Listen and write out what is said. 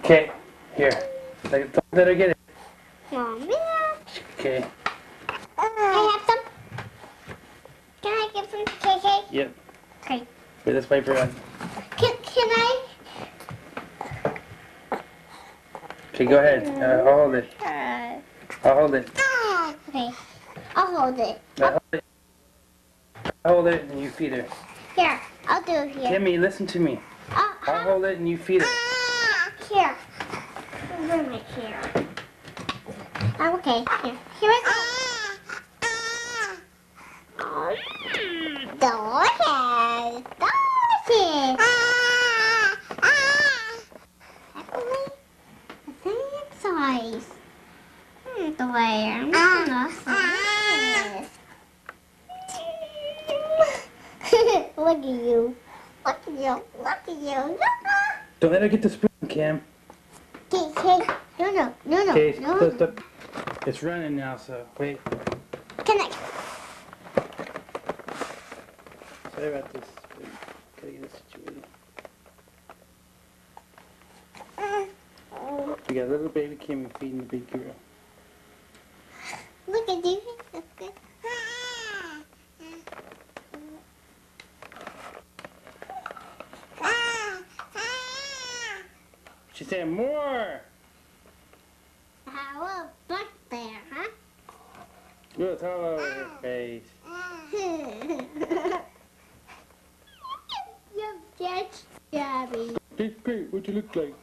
Okay, here. Don't let her get it. Mommy. Okay. Can I have some? Can I get some KK? Yep. Okay. Wait, let's wipe her on. Can I? Okay, go ahead. I'll hold it. I'll hold it. Okay. I'll hold it. I'll hold it. I'll hold it and you feed her. Here. I'll do it here. Kimmy, listen to me. I'll hold it and you feed her. Here. Bring it here. I'm okay. Here. Here I go. Dolphin. Dolphin. Actually, the same size. The way I'm gonna size. Look at you. Look at you. Look at you. Don't let her get the spoon, Kim. Okay. No. Okay, stop. It's running now, so wait. Can I? Sorry about this. Gotta get this situated. We got little baby Kimmy feeding the big girl. Look at you. That's good. She said more. How back there, huh? Look, it's all over her face. You're just Gabby. That's great. What you look like?